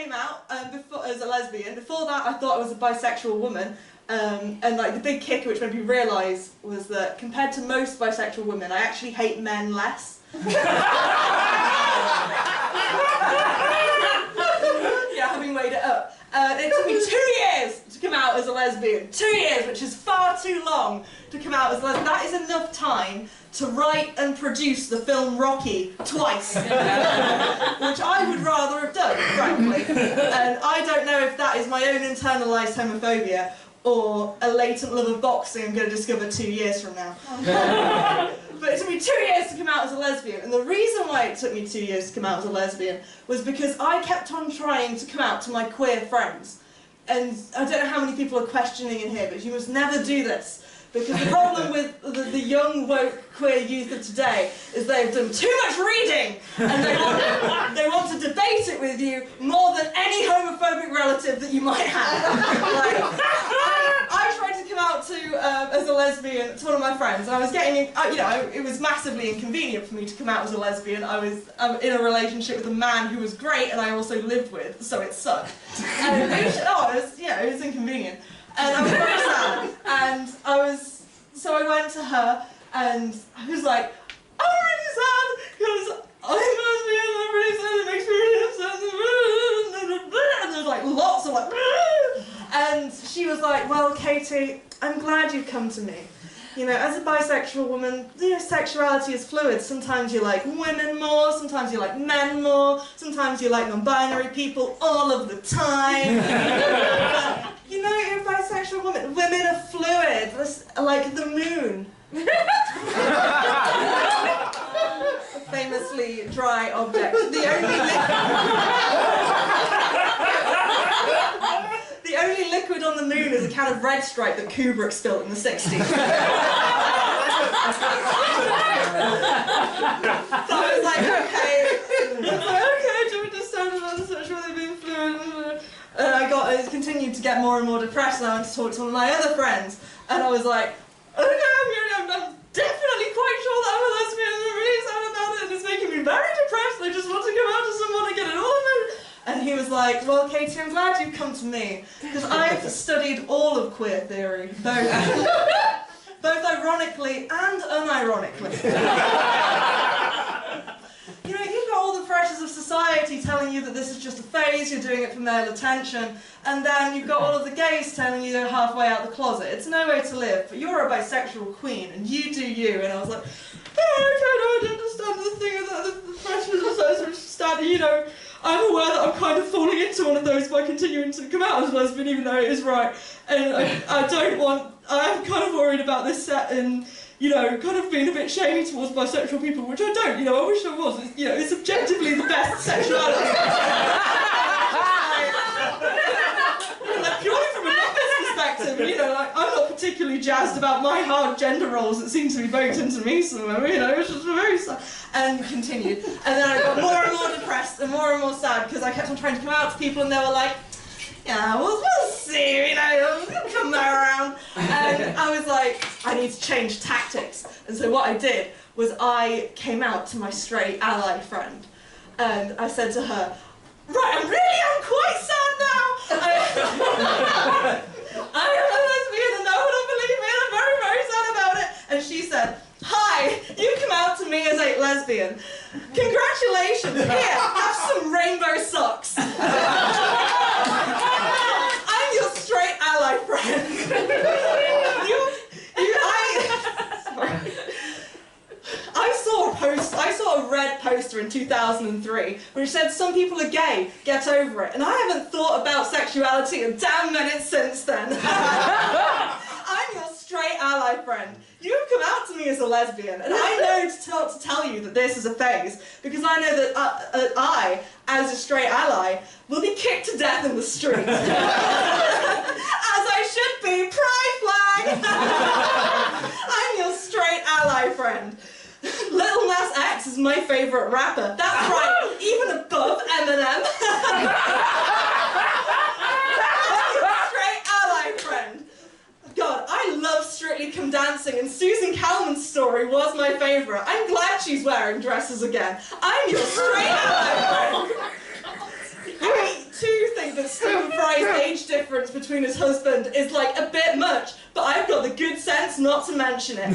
came out as a lesbian. Before that, I thought I was a bisexual woman. And like the big kicker which made me realise was that compared to most bisexual women, I actually hate men less. Yeah, having weighed it up. It took me 2 years to come out as a lesbian. 2 years, which is far too long to come out as a lesbian. That is enough time to write and produce the film Rocky twice, which I would rather have done, frankly. And I don't know if that is my own internalised homophobia or a latent love of boxing I'm going to discover 2 years from now. But it took me 2 years to come out as a lesbian, and the reason why it took me 2 years to come out as a lesbian was because I kept on trying to come out to my queer friends. And I don't know how many people are questioning in here, but you must never do this. Because the problem with the young, woke, queer youth of today is they've done too much reading, and they want to debate it with you more than any homophobic relative that you might have. Like, I tried to come out as a lesbian to one of my friends, and I was getting, you know, it was massively inconvenient for me to come out as a lesbian. I was in a relationship with a man who was great, and I also lived with, so it sucked. And it was inconvenient. And I was very sad, and so I went to her, and I was like, I'm really sad, because I'm lesbian, and I'm really sad, it makes me really upset, and there's like lots of like, and she was like, well, Katie, I'm glad you've come to me. You know, as a bisexual woman, you know, sexuality is fluid. Sometimes you like women more, sometimes you like men more, sometimes you like non-binary people all of the time. But, you know, you're a bisexual woman. Women are fluid, like the moon. A famously dry object. The only liquid on the moon is a can of Red Stripe that Kubrick spilt in the 60s. So I was like, okay, do we understand about the sexuality being fluid? And I continued to get more and more depressed, and I went to talk to one of my other friends, and I was like, okay, I'm definitely quite sure that I'm a lesbian, and I'm really sad about it, and it's making me very depressed, and I just want to go out to someone and get it all over. And he was like, well, Katie, I'm glad you've come to me, because I've studied all of queer theory, both ironically and unironically. You know, you've got all the pressures of society telling you that this is just a phase, you're doing it for male attention, and then you've got all of the gays telling you you're halfway out the closet. It's no way to live, but you're a bisexual queen, and you do you. And I was like, oh, I don't understand the thing about the pressures of society, you know. I'm aware that I'm kind of falling into one of those by continuing to come out as a lesbian, even though it is right. And I'm kind of worried about this set and, you know, kind of being a bit shamey towards bisexual people, which I don't, you know, I wish I was. You know, it's objectively the best sexuality. Like, purely from a numbers perspective, you know, like, I'm not particularly jazzed about my hard gender roles that seem to be baked into me somewhere, you know, it's just very sad. And continued. And then I got more and more depressed and more sad because I kept on trying to come out to people and they were like, yeah, we'll see, you know, we'll come there around. And I was like, I need to change tactics. And so what I did was I came out to my straight ally friend and I said to her, right, I'm quite sad now. I am a lesbian and no one will believe me and I'm very, very sad about it. And she said, hi, you come out to me as a lesbian. Congratulations, here, have some rainbow socks. I'm your straight ally friend. I saw a red poster in 2003 which said some people are gay, get over it. And I haven't thought about sexuality a damn minute since then. I'm your straight ally friend. You've come out to me as a lesbian, and I know to tell you that this is a phase, because I know that I, as a straight ally, will be kicked to death in the street. As I should be, pride flag! I'm your straight ally friend. Lil Nas X is my favourite rapper. That's right, even above Eminem. I'm your straight ally friend. God, I love Strictly Come Dancing, and Susan Calman's story was my favourite. I'm glad she's wearing dresses again. I'm your straight ally friend. You eat 2 think that Stephen Fry's age difference between his husband is like a bit much, but I've got the good sense not to mention it.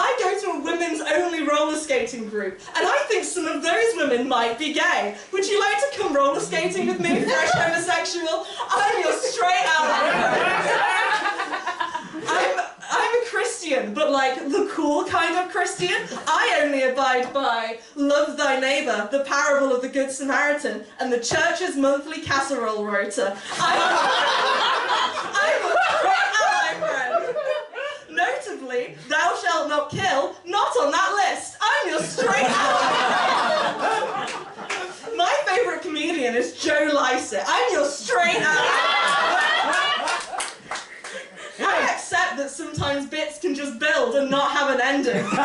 I go to a women's only roller skating group, and I think some of those women might be gay. Would you like to come roller skating with me, fresh homosexual? I'm your straight out. I'm a Christian, but like the cool kind of Christian. I only abide by love thy neighbour, the parable of the Good Samaritan, and the church's monthly casserole rota. I'm a straight ally friend. Notably, thou shalt not kill, not on that list. I'm your straight ally. My favourite comedian is Joe Lycett. I'm your straight ally. I accept that sometimes bits can just build and not have an ending. Straight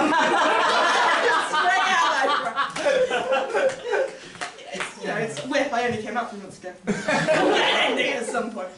ally. It's whip. I only came out 3 months ago. We'll get an ending at some point.